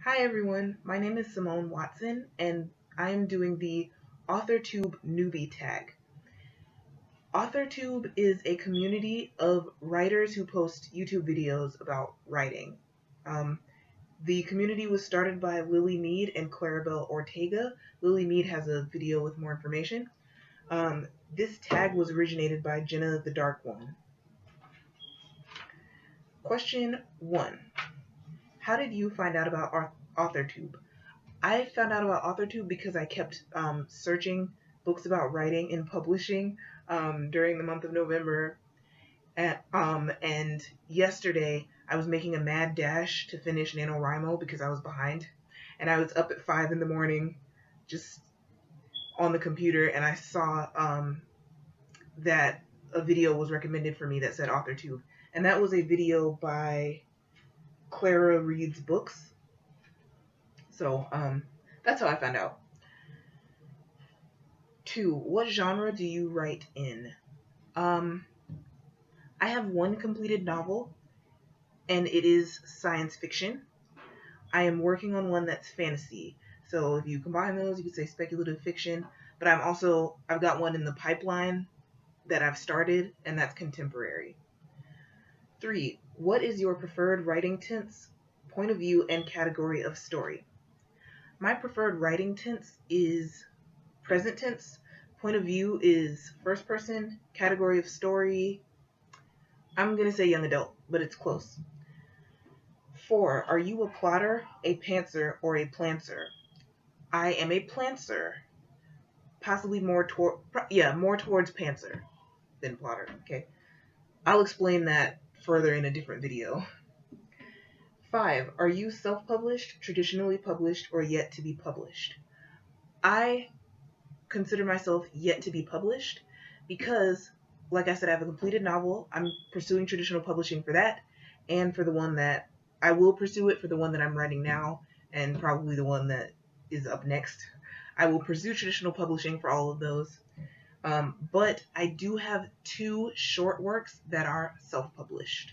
Hi everyone, my name is Simone Watson and I am doing the AuthorTube Newbie Tag. AuthorTube is a community of writers who post YouTube videos about writing. The community was started by Lily Mead and Clarabelle Ortega. Lily Mead has a video with more information. This tag was originated by Jenna the Dark One. Question 1. How did you find out about AuthorTube? I found out about AuthorTube because I kept searching books about writing and publishing during the month of November. And yesterday I was making a mad dash to finish NaNoWriMo because I was behind. And I was up at 5 in the morning just on the computer, and I saw that a video was recommended for me that said AuthorTube. And that was a video by Clara Reads Books. So that's how I found out. 2. What genre do you write in? I have one completed novel, and it is science fiction. I am working on one that's fantasy. So if you combine those, you could say speculative fiction. But I've got one in the pipeline that I've started, and that's contemporary. 3. What is your preferred writing tense, point of view, and category of story? My preferred writing tense is present tense. Point of view is first person. Category of story, I'm going to say young adult, but it's close. 4. Are you a plotter, a pantser, or a planter? I am a planter. Possibly more towards pantser than plotter. Okay. I'll explain that further in a different video. 5. Are you self-published, traditionally published, or yet to be published? I consider myself yet to be published because, like I said, I have a completed novel. I'm pursuing traditional publishing for that, and for the one that I will pursue it for the one that I'm writing now, and probably the one that is up next. I will pursue traditional publishing for all of those. But I do have 2 short works that are self-published.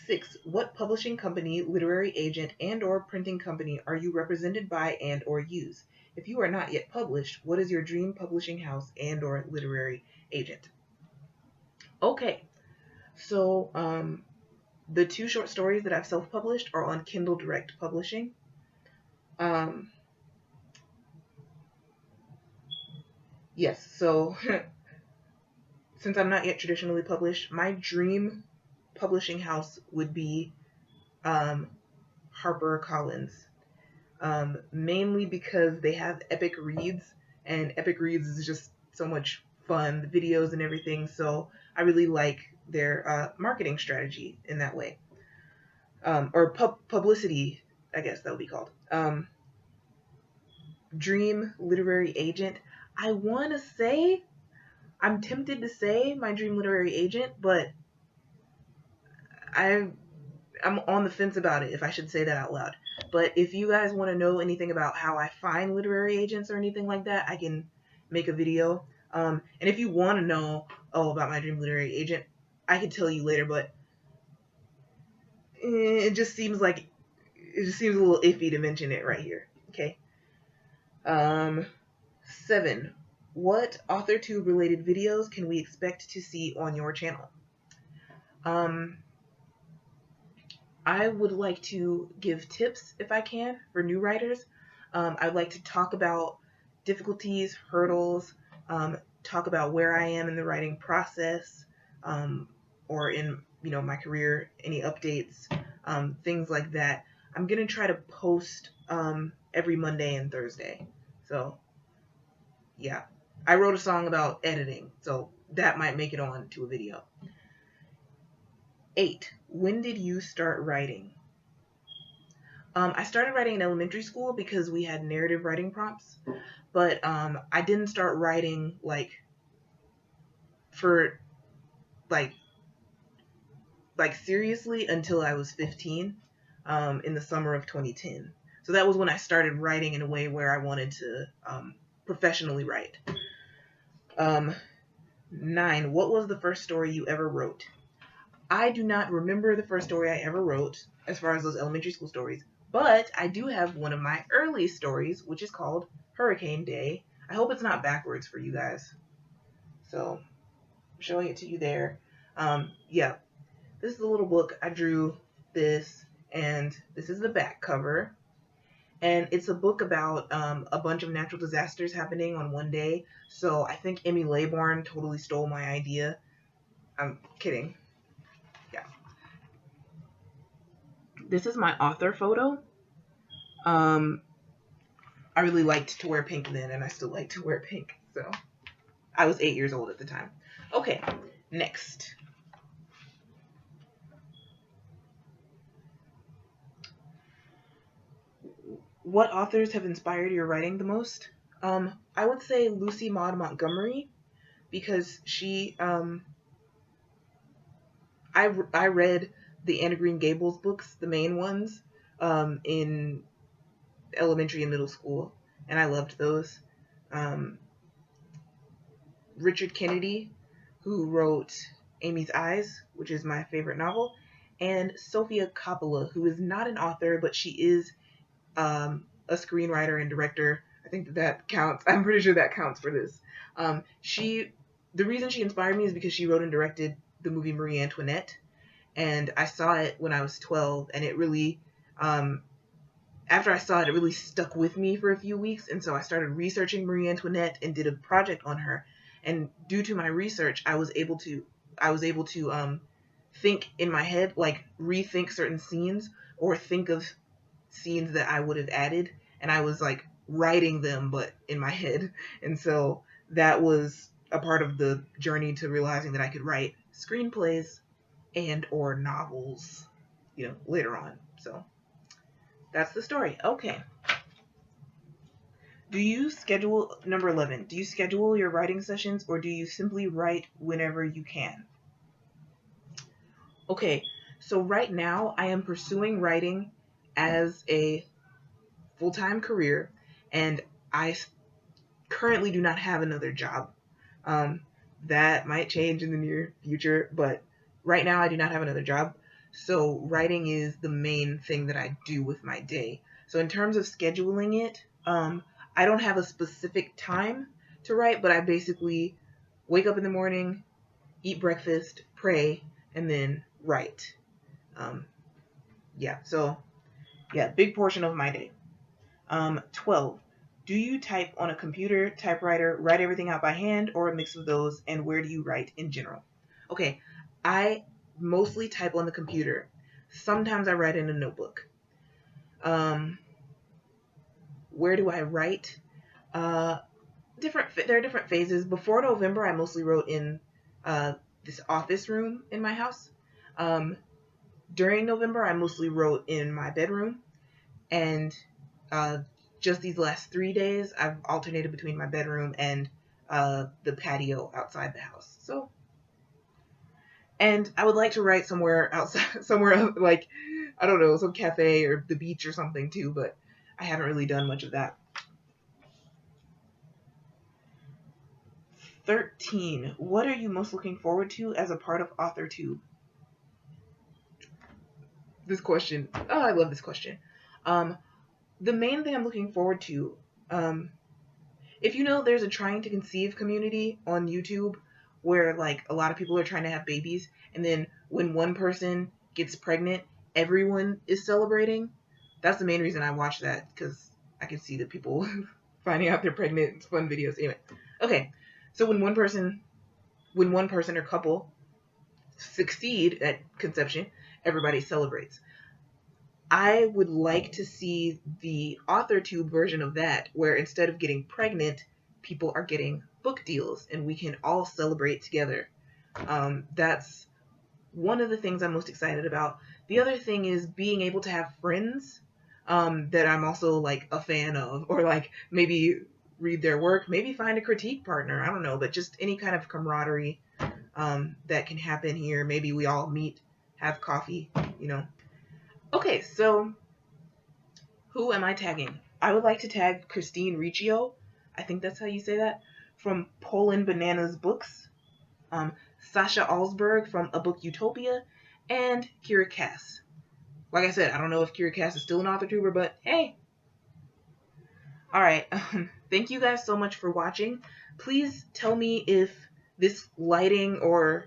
6. What publishing company, literary agent, and or printing company are you represented by and or use? If you are not yet published, what is your dream publishing house and or literary agent? Okay, so the 2 short stories that I've self-published are on Kindle Direct Publishing. Yes, so since I'm not yet traditionally published, my dream publishing house would be HarperCollins. Mainly because they have Epic Reads, and Epic Reads is just so much fun, the videos and everything, so I really like their marketing strategy in that way. Or publicity, I guess that would be called. Dream literary agent. I want to say, I'm tempted to say my dream literary agent, but I'm on the fence about it if I should say that out loud. But if you guys want to know anything about how I find literary agents or anything like that, I can make a video. And if you want to know about my dream literary agent, I could tell you later, but it just seems a little iffy to mention it right here. Okay. 7. What AuthorTube related videos can we expect to see on your channel? I would like to give tips, if I can, for new writers. I'd like to talk about difficulties, hurdles, talk about where I am in the writing process, or in my career, any updates, things like that. I'm gonna try to post every Monday and Thursday. So yeah, I wrote a song about editing, so that might make it on to a video. 8. When did you start writing? I started writing in elementary school because we had narrative writing prompts, but I didn't start writing seriously until I was 15, in the summer of 2010. So that was when I started writing in a way where I wanted to professionally write. 9. What was the first story you ever wrote? I do not remember the first story I ever wrote as far as those elementary school stories, But I do have one of my early stories, which is called Hurricane Day. I hope it's not backwards for you guys. So I'm showing it to you there. Yeah, this is a little book. I drew this, and this is the back cover. And it's a book about a bunch of natural disasters happening on one day. So I think Emmy Laybourne totally stole my idea. I'm kidding. Yeah. This is my author photo. I really liked to wear pink then, and I still like to wear pink. So I was 8 years old at the time. Okay, next. What authors have inspired your writing the most? I would say Lucy Maud Montgomery, because I read the Anna Green Gables books, the main ones, in elementary and middle school, and I loved those. Um, Richard Kennedy, who wrote Amy's Eyes, which is my favorite novel, and Sofia Coppola, who is not an author, but she is a screenwriter and director. I think that counts. I'm pretty sure that counts for this. The reason she inspired me is because she wrote and directed the movie Marie Antoinette, and I saw it when I was 12, and it really, after I saw it, it really stuck with me for a few weeks, and so I started researching Marie Antoinette and did a project on her. And due to my research, I was able to think in my head, like rethink certain scenes or think of scenes that I would have added, and I was like writing them but in my head. And so that was a part of the journey to realizing that I could write screenplays and or novels, later on. So that's the story. Okay. Number 11, do you schedule your writing sessions, or do you simply write whenever you can? Okay, so right now I am pursuing writing as a full-time career, and I currently do not have another job. That might change in the near future, but right now I do not have another job. So writing is the main thing that I do with my day. So in terms of scheduling it, I don't have a specific time to write, but I basically wake up in the morning, eat breakfast, pray, and then write. Big portion of my day. 12. Do you type on a computer, typewriter, write everything out by hand, or a mix of those, and where do you write in general? Okay, I mostly type on the computer. Sometimes I write in a notebook. Where do I write? There are different phases. Before November, I mostly wrote in this office room in my house. During November, I mostly wrote in my bedroom, and just these last 3 days, I've alternated between my bedroom and the patio outside the house. And I would like to write somewhere outside, somewhere like, I don't know, some cafe or the beach or something too, but I haven't really done much of that. 13. What are you most looking forward to as a part of AuthorTube? This question. Oh, I love this question. The main thing I'm looking forward to, if you know, there's a Trying to Conceive community on YouTube where like a lot of people are trying to have babies, and then when one person gets pregnant, everyone is celebrating. That's the main reason I watch that, because I can see the people finding out they're pregnant. It's fun videos. Anyway, okay. So when one person or couple succeed at conception, everybody celebrates. I would like to see the AuthorTube version of that, where instead of getting pregnant, people are getting book deals, and we can all celebrate together. That's one of the things I'm most excited about. The other thing is being able to have friends that I'm also like a fan of, or like maybe read their work, maybe find a critique partner. I don't know, but just any kind of camaraderie that can happen here. Maybe we all meet, have coffee, Okay, so who am I tagging? I would like to tag Christine Riccio. I think that's how you say that. From Poland Bananas Books. Sasha Alsberg from A Book Utopia. And Kira Cass. Like I said, I don't know if KiraCast is still an AuthorTuber, but hey. Alright, thank you guys so much for watching. Please tell me if this lighting or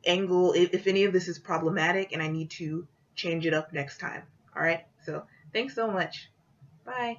angle, if any of this is problematic and I need to change it up next time. Alright, so thanks so much. Bye.